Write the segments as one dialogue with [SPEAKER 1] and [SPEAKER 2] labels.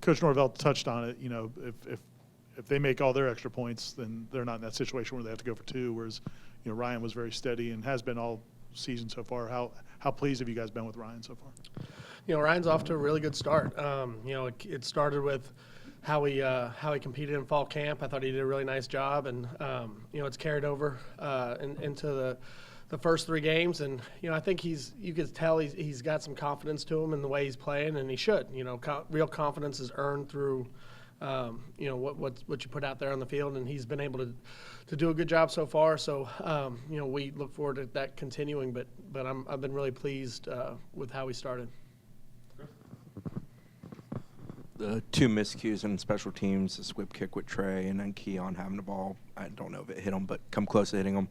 [SPEAKER 1] Coach Norvell touched on it. If they make all their extra points, then they're not in that situation where they have to go for two. Whereas, Ryan was very steady and has been all season so far. How pleased have you guys been with Ryan so far?
[SPEAKER 2] Ryan's off to a really good start. It started with how he competed in fall camp. I thought he did a really nice job, and it's carried over into the first three games. And I think you could tell he's got some confidence to him in the way he's playing, and he should. Real confidence is earned through what you put out there on the field, and he's been able to do a good job so far. So we look forward to that continuing. But I've been really pleased with how he started.
[SPEAKER 3] The two miscues in special teams, the squib kick with Trey, and then Keon having the ball. I don't know if it hit him, but come close to hitting him.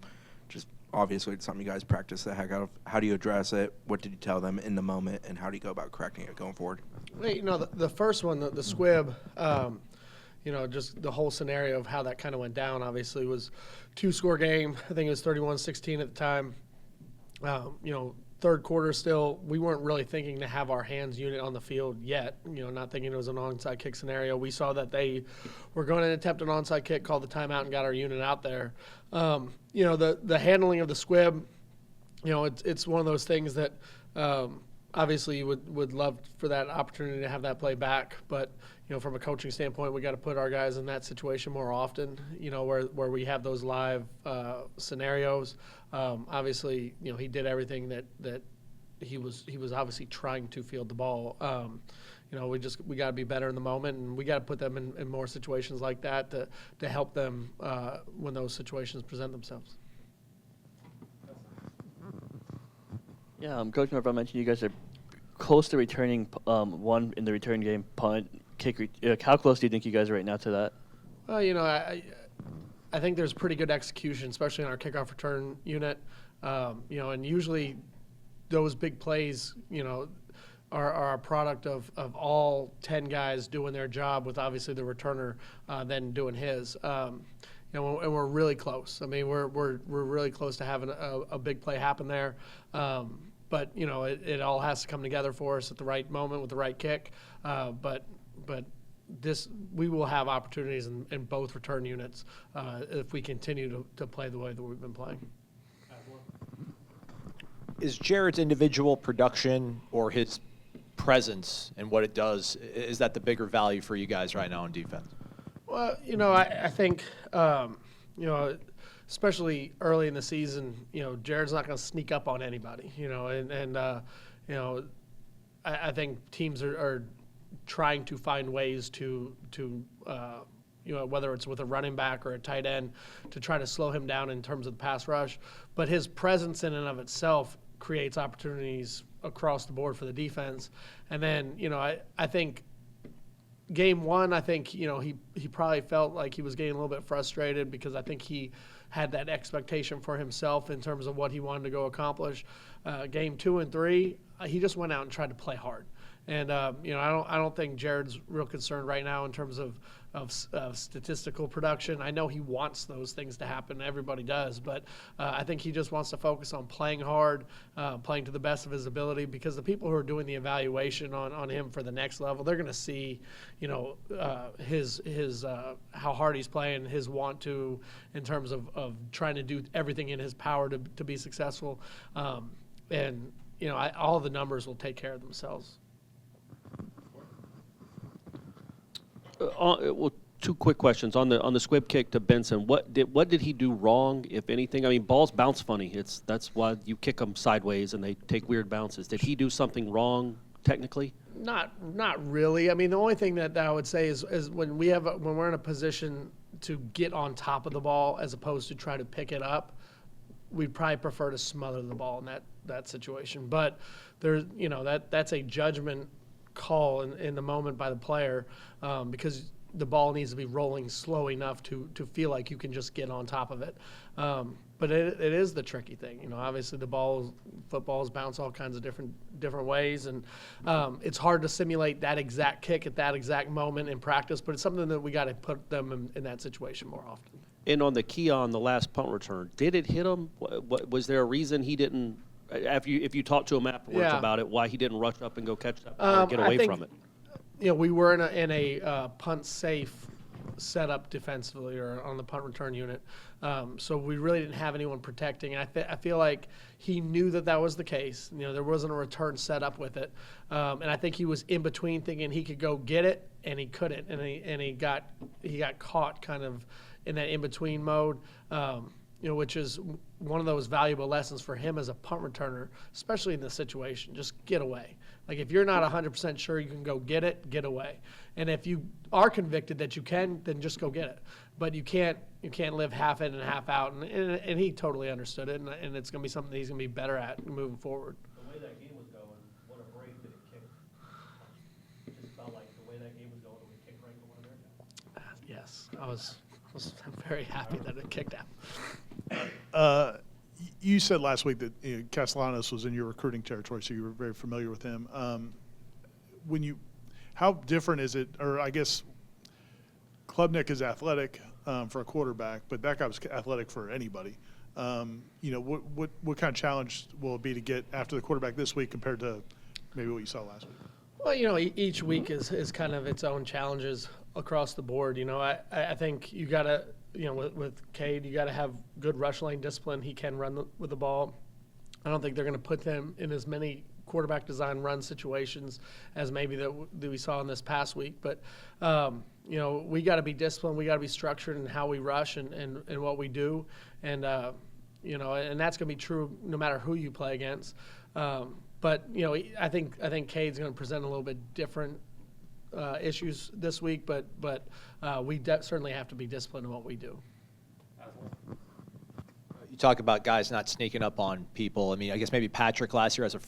[SPEAKER 3] Just obviously it's something you guys practice the heck out of. How do you address it? What did you tell them in the moment, and how do you go about correcting it going forward?
[SPEAKER 2] The first one, the squib, just the whole scenario of how that kind of went down, obviously, was two-score game. I think it was 31-16 at the time. Third quarter still, we weren't really thinking to have our hands unit on the field yet, not thinking it was an onside kick scenario. We saw that they were going to attempt an onside kick, called the timeout, and got our unit out there. The handling of the squib, it's one of those things that obviously you would love for that opportunity to have that play back. But, from a coaching standpoint, we got to put our guys in that situation more often, where we have those live scenarios. Obviously, he did everything that he was obviously trying to field the ball. We got to be better in the moment, and we got to put them in more situations like that to help them when those situations present themselves.
[SPEAKER 4] Yeah, Coach Norvell mentioned you guys are close to returning one in the return game punt kick. How close do you think you guys are right now to that?
[SPEAKER 2] Well, I think there's pretty good execution, especially in our kickoff return unit. And usually those big plays, are a product of all 10 guys doing their job, with obviously the returner then doing his. And we're really close. I mean, we're really close to having a big play happen there. But it all has to come together for us at the right moment with the right kick. But we will have opportunities in both return units if we continue to play the way that we've been playing.
[SPEAKER 5] Is Jared's individual production or his presence and what it does, is that the bigger value for you guys right now on defense?
[SPEAKER 2] Well, I think, especially early in the season, Jared's not going to sneak up on anybody, I think teams are trying to find ways to whether it's with a running back or a tight end, to try to slow him down in terms of the pass rush. But his presence in and of itself creates opportunities across the board for the defense. And then, I think game one, he probably felt like he was getting a little bit frustrated, because I think he had that expectation for himself in terms of what he wanted to go accomplish. Game 2 and 3, he just went out and tried to play hard. And I don't think Jared's real concerned right now in terms of statistical production. I know he wants those things to happen. Everybody does, but I think he just wants to focus on playing hard, playing to the best of his ability. Because the people who are doing the evaluation on him for the next level, they're going to see, his how hard he's playing, his want to, in terms of trying to do everything in his power to be successful, and all the numbers will take care of themselves.
[SPEAKER 6] Well, two quick questions on the squib kick to Benson. What did he do wrong, if anything? I mean, balls bounce funny. That's why you kick them sideways and they take weird bounces. Did he do something wrong technically?
[SPEAKER 2] Not really. I mean, the only thing that I would say is when we're in a position to get on top of the ball as opposed to try to pick it up, we'd probably prefer to smother the ball in that situation. But there's that's a judgment call in the moment by the player, because the ball needs to be rolling slow enough to feel like you can just get on top of it. But it is the tricky thing. Obviously footballs bounce all kinds of different ways, and it's hard to simulate that exact kick at that exact moment in practice, but it's something that we got to put them in that situation more often.
[SPEAKER 6] And on the Keon, the last punt return, did it hit him? Was there a reason he didn't, if you talk to him afterwards about it, why he didn't rush up and go catch that ball or get away from it?
[SPEAKER 2] we were in a punt safe setup defensively or on the punt return unit. So we really didn't have anyone protecting. And I feel like he knew that was the case. There wasn't a return set up with it. And I think he was in between thinking he could go get it and he couldn't. And he got caught kind of in that in-between mode, which is one of those valuable lessons for him as a punt returner, especially in this situation. Just get away. Like if you're not 100% sure you can go get it, get away. And if you are convicted that you can, then just go get it. But you can't live half in and half out. And he totally understood it, and it's going to be something that he's going to be better at moving forward.
[SPEAKER 6] The way that game was going, what a break that it kicked. It just felt like the way that game was going, it would kick right to one of their guys.
[SPEAKER 2] Yes, I was very happy that it kicked out.
[SPEAKER 1] You said last week that Castellanos was in your recruiting territory, so you were very familiar with him. How different is it? Or I guess Klubnik is athletic for a quarterback, but that guy was athletic for anybody. What kind of challenge will it be to get after the quarterback this week compared to maybe what you saw last week?
[SPEAKER 2] Well, each week is kind of its own challenges across the board. I think you got to, with Cade, you got to have good rush lane discipline. He can run with the ball. I don't think they're going to put them in as many quarterback design run situations as maybe that we saw in this past week. But, we got to be disciplined. We got to be structured in how we rush and what we do. And, and that's going to be true no matter who you play against. But I think Cade's going to present a little bit different issues this week, but we certainly have to be disciplined in what we do.
[SPEAKER 5] You talk about guys not sneaking up on people. I mean, I guess maybe Patrick last year as a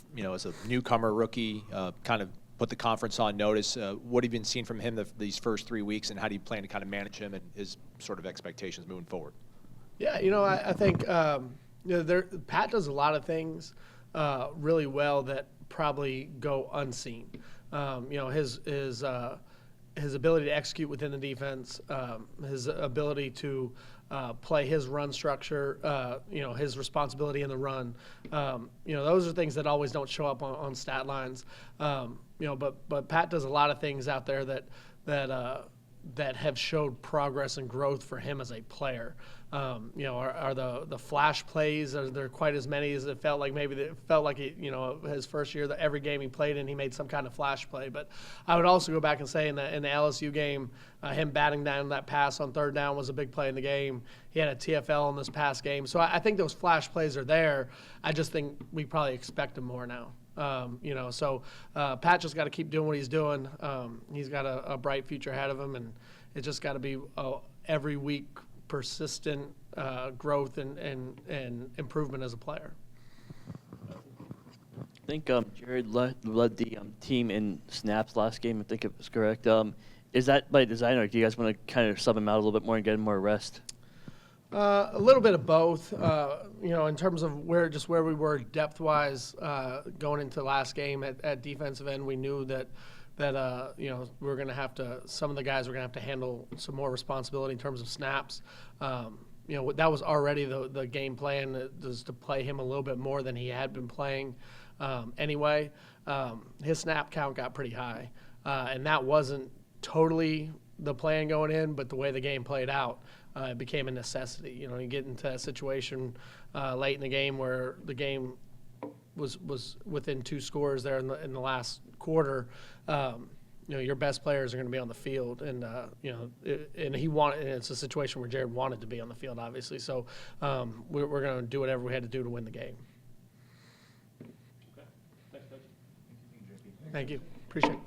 [SPEAKER 5] newcomer rookie, kind of put the conference on notice. What have you been seeing from him these first 3 weeks, and how do you plan to kind of manage him and his sort of expectations moving forward?
[SPEAKER 2] Yeah, I think Pat does a lot of things really well that probably go unseen. His ability to execute within the defense, his ability to play his run structure, his responsibility in the run. Those are things that always don't show up on stat lines. But Pat does a lot of things out there that have showed progress and growth for him as a player. Are the flash plays, are there quite as many as it felt like? Maybe it felt like his first year, that every game he played in, he made some kind of flash play. But I would also go back and say in the LSU game, him batting down that pass on third down was a big play in the game. He had a TFL in this past game. So I think those flash plays are there. I just think we probably expect them more now. So Pat just got to keep doing what he's doing. He's got a bright future ahead of him, and it just got to be every week persistent growth and improvement as a player.
[SPEAKER 4] I think Jared led the team in snaps last game, I think it was correct. Is that by design, or do you guys want to kind of sub him out a little bit more and get him more rest?
[SPEAKER 2] A little bit of both. In terms of where we were depth-wise going into last game at defensive end, we knew that we're going to have to, some of the guys were going to have to handle some more responsibility in terms of snaps. That was already the game plan, was to play him a little bit more than he had been playing anyway. His snap count got pretty high, and that wasn't totally the plan going in, but the way the game played out, it became a necessity. You get into a situation late in the game where the game was within 2 scores there in the last quarter. Your best players are going to be on the field, and and it's a situation where Jared wanted to be on the field, obviously. So we're going to do whatever we had to do to win the game.
[SPEAKER 6] Okay. Thanks, Coach.
[SPEAKER 2] Thank you. Appreciate it.